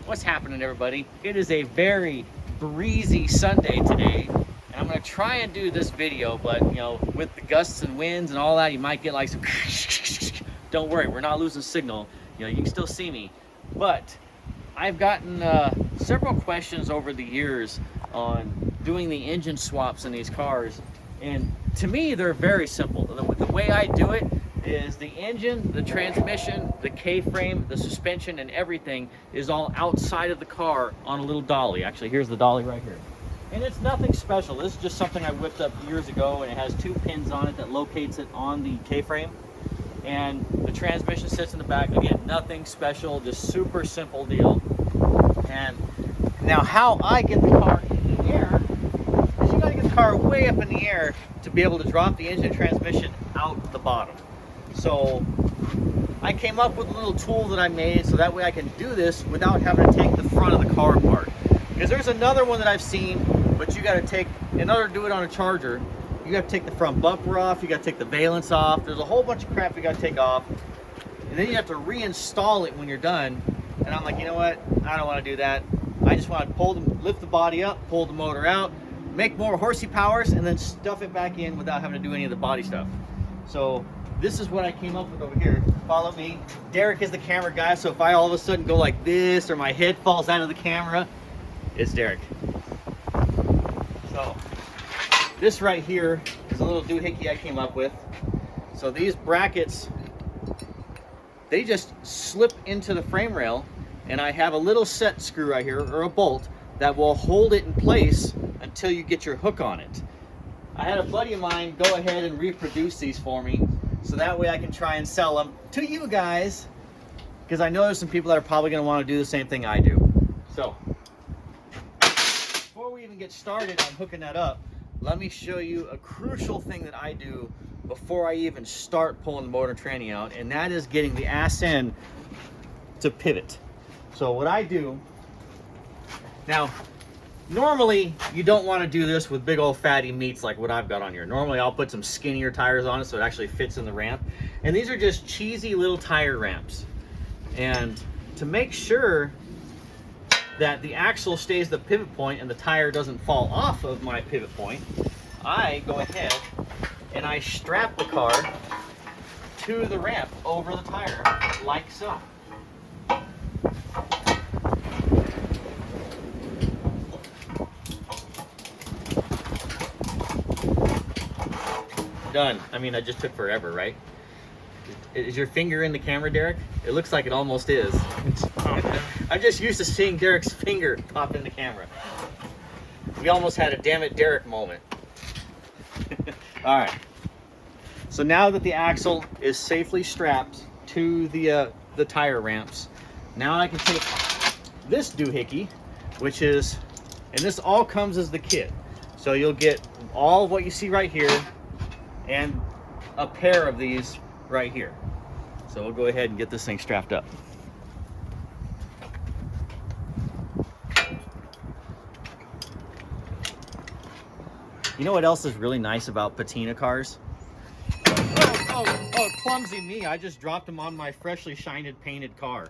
What's happening, everybody? It is a very breezy Sunday today, and I'm gonna try and do this video, but you know, with the gusts and winds and all that, you might get like some don't worry, we're not losing signal. You know, you can still see me. But I've gotten several questions over the years on doing the engine swaps in these cars, and to me they're very simple. The way I do it is the engine, the transmission, the K-frame, the suspension, and everything is all outside of the car on a little dolly. Actually, here's the dolly right here. And it's nothing special. This is just something I whipped up years ago, and it has 2 pins on it that locates it on the K-frame. And the transmission sits in the back. Again, nothing special, just super simple deal. And now how I get the car in the air is you gotta get the car way up in the air to be able to drop the engine transmission out the bottom. So I came up with a little tool that I made so that way I can do this without having to take the front of the car apart. Because there's another one that I've seen, but you got to take, in order to do it on a Charger, you got to take the front bumper off, you got to take the valence off, there's a whole bunch of crap you got to take off, and then you have to reinstall it when you're done. And I'm like, you know what, I don't want to do that. I just want to lift the body up, pull the motor out, make more horsey powers, and then stuff it back in without having to do any of the body stuff. So this is what I came up with over here. Follow me. Derek is the camera guy, so if I all of a sudden go like this or my head falls out of the camera, it's Derek. So this right here is a little doohickey I came up with. So these brackets, they just slip into the frame rail, and I have a little set screw right here, or a bolt, that will hold it in place until you get your hook on it. I had a buddy of mine go ahead and reproduce these for me, so that way I can try and sell them to you guys, because I know there's some people that are probably going to want to do the same thing I do. So before we even get started on hooking that up, let me show you a crucial thing that I do before I even start pulling the motor and tranny out, and that is getting the ass end to pivot. So what I do now, normally you don't want to do this with big old fatty meats like what I've got on here. Normally I'll put some skinnier tires on it so it actually fits in the ramp, and these are just cheesy little tire ramps. And to make sure that the axle stays the pivot point and the tire doesn't fall off of my pivot point, I go ahead and I strap the car to the ramp over the tire like so. Done. I mean, I just took forever, right? Is your finger in the camera, Derek? It looks like it almost is. I'm just used to seeing Derek's finger pop in the camera. We almost had a damn it Derek moment. All right. So now that the axle is safely strapped to the tire ramps, now I can take this doohickey, which is, and this all comes as the kit. So you'll get all of what you see right here and a pair of these right here. So we'll go ahead and get this thing strapped up. You know what else is really nice about patina cars? Oh, clumsy me. I just dropped them on my freshly shined painted car.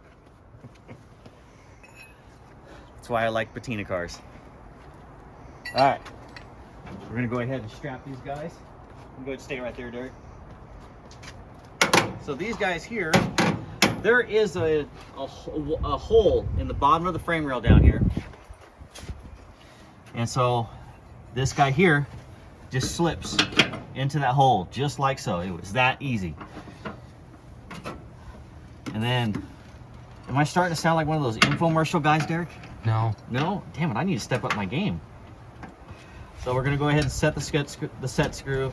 That's why I like patina cars. All right, we're gonna go ahead and strap these guys. I'm going to stay right there, Derek. So these guys here, there is a hole in the bottom of the frame rail down here. And so this guy here just slips into that hole, just like so. It was that easy. And then, am I starting to sound like one of those infomercial guys, Derek? No. No? Damn it, I need to step up my game. So we're gonna go ahead and set the set screw.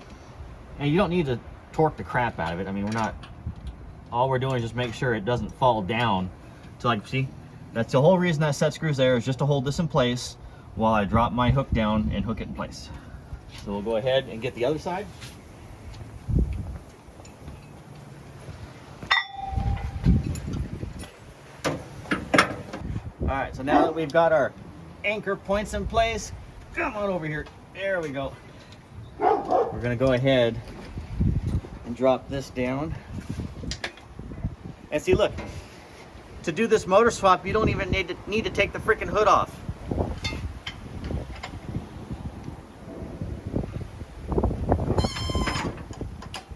And you don't need to torque the crap out of it. I mean, all we're doing is just make sure it doesn't fall down. So like, see, that's the whole reason that set screw's there, is just to hold this in place while I drop my hook down and hook it in place. So we'll go ahead and get the other side. All right, so now that we've got our anchor points in place, come on over here. There we go. We're gonna go ahead and drop this down. And see, look, to do this motor swap, you don't even need to take the freaking hood off.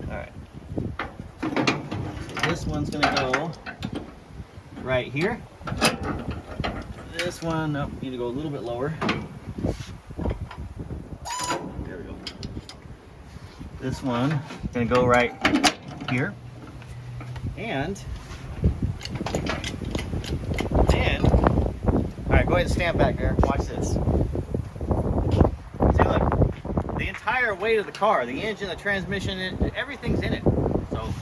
Alright. This one's gonna go right here. This one, oh, need to go a little bit lower. There we go. This one gonna go right here. And all right, go ahead and stand back there. Watch this. See, look, the entire weight of the car, the engine, the transmission, everything's in it. So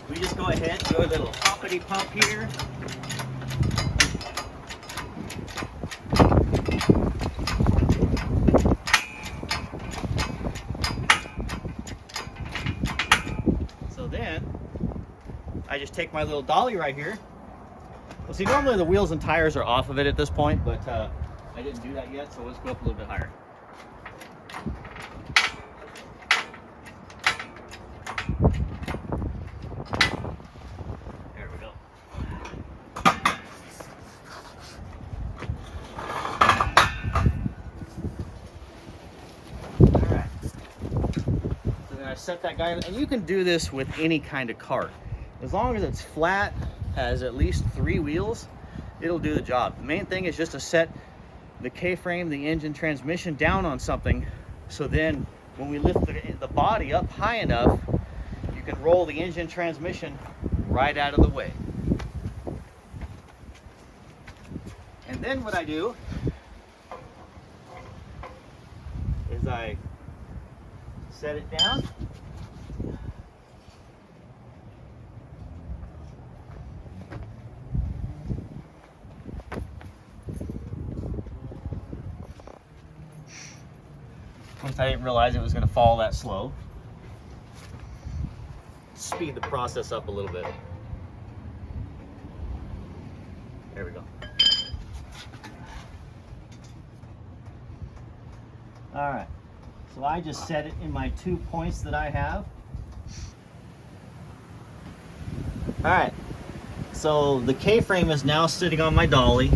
we just go ahead, do a little hoppity pump here. So then I just take my little dolly right here. Well, see, normally the wheels and tires are off of it at this point, but I didn't do that yet, so let's go up a little bit higher. There we go. All right. So then I set that guy, and you can do this with any kind of cart. As long as it's flat, has at least 3 wheels, it'll do the job. The main thing is just to set the K-frame, the engine, transmission down on something, so then when we lift the body up high enough, you can roll the engine, transmission right out of the way. And then what I do is I set it down. I didn't realize it was going to fall that slow. Speed the process up a little bit. There we go. All right, so I just set it in my 2 points that I have. All right, so the K-frame is now sitting on my dolly,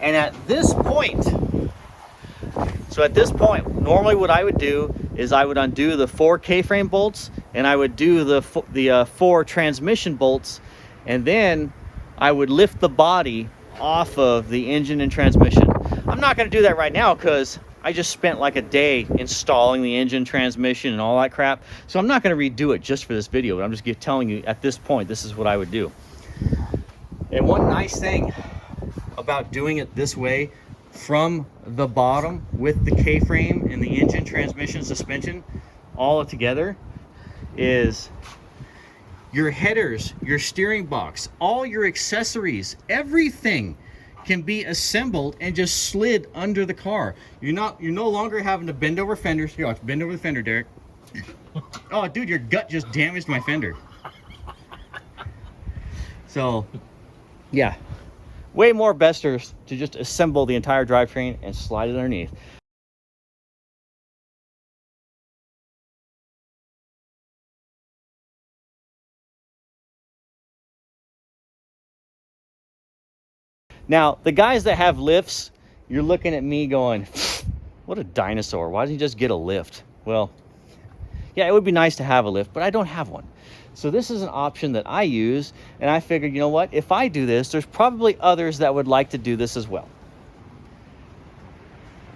and at this point, normally what I would do is I would undo the 4 K-frame bolts, and I would do the 4 transmission bolts, and then I would lift the body off of the engine and transmission. I'm not going to do that right now because I just spent like a day installing the engine, transmission, and all that crap. So I'm not going to redo it just for this video, but I'm just telling you at this point, this is what I would do. And one nice thing about doing it this way, from the bottom with the K-frame and the engine, transmission, suspension all together, is your headers, your steering box, all your accessories, everything can be assembled and just slid under the car. You're no longer having to bend over fenders. Here, let's bend over the fender, Derek. Oh, dude, your gut just damaged my fender. So, yeah. Way more bester to just assemble the entire drivetrain and slide it underneath. Now, the guys that have lifts, you're looking at me going, what a dinosaur. Why doesn't he just get a lift? Well, yeah, it would be nice to have a lift, but I don't have one. So this is an option that I use, and I figured, you know what, if I do this, there's probably others that would like to do this as well.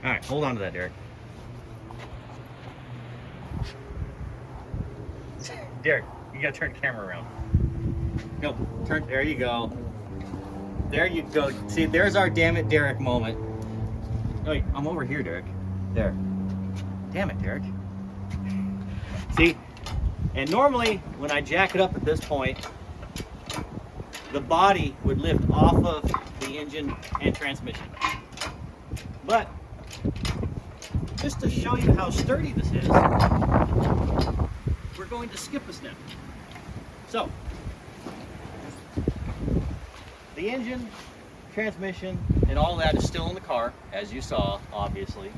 All right, hold on to that, Derek. Derek, you gotta turn the camera around. No, turn, there you go. There you go. See, there's our damn it, Derek moment. Oh, wait, I'm over here, Derek. There. Damn it, Derek. See? And normally, when I jack it up at this point, the body would lift off of the engine and transmission. But, just to show you how sturdy this is, we're going to skip a step. So, the engine, transmission, and all that is still in the car, as you saw, obviously.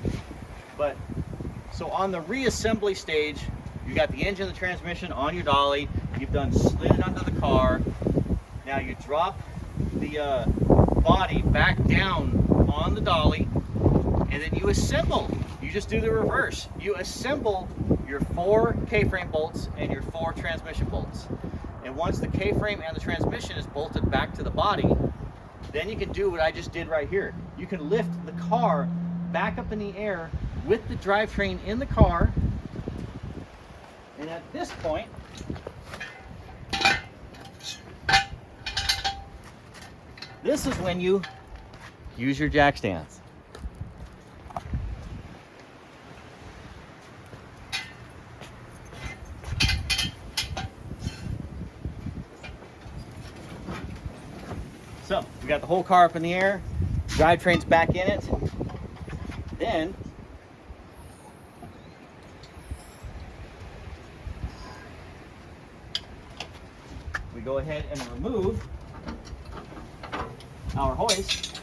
But, so on the reassembly stage, you got the engine, the transmission on your dolly. You've done slid it under the car. Now you drop the body back down on the dolly, and then you assemble. You just do the reverse. You assemble your 4 K-frame bolts and your 4 transmission bolts. And once the K-frame and the transmission is bolted back to the body, then you can do what I just did right here. You can lift the car back up in the air with the drivetrain in the car. And at this point, this is when you use your jack stands. So we got the whole car up in the air, drivetrain's back in it. Then we go ahead and remove our hoist.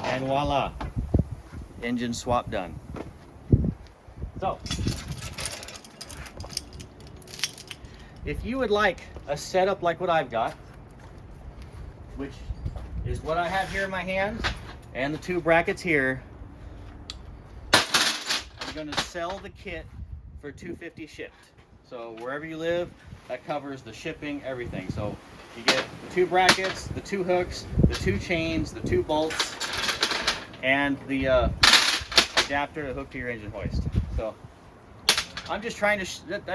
And voila, engine swap done. So, if you would like a setup like what I've got, which is what I have here in my hands, and the 2 brackets here, I'm going to sell the kit for $250 shipped. So wherever you live, that covers the shipping, everything. So you get the 2 brackets, the 2 hooks, the 2 chains, the 2 bolts, and the adapter to hook to your engine hoist. So I'm just trying to,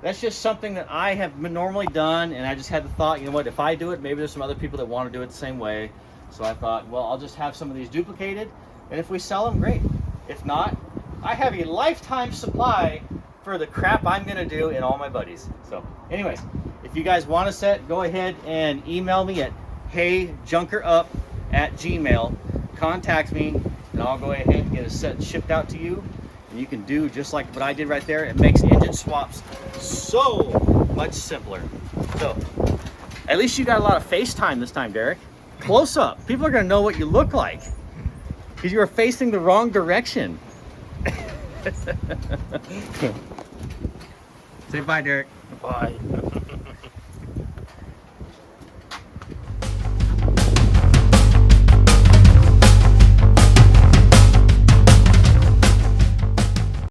that's just something that I have normally done, and I just had the thought, you know what, if I do it, maybe there's some other people that want to do it the same way. So I thought, well, I'll just have some of these duplicated, and if we sell them, great. If not, I have a lifetime supply for the crap I'm gonna do and all my buddies. So anyways, if you guys want a set, go ahead and email me at heyjunkerup@gmail.com. Contact me, and I'll go ahead and get a set shipped out to you. And you can do just like what I did right there. It makes engine swaps so much simpler. So at least you got a lot of FaceTime this time, Derek. Close up. People are gonna know what you look like because you were facing the wrong direction. Say bye, Derek. Bye.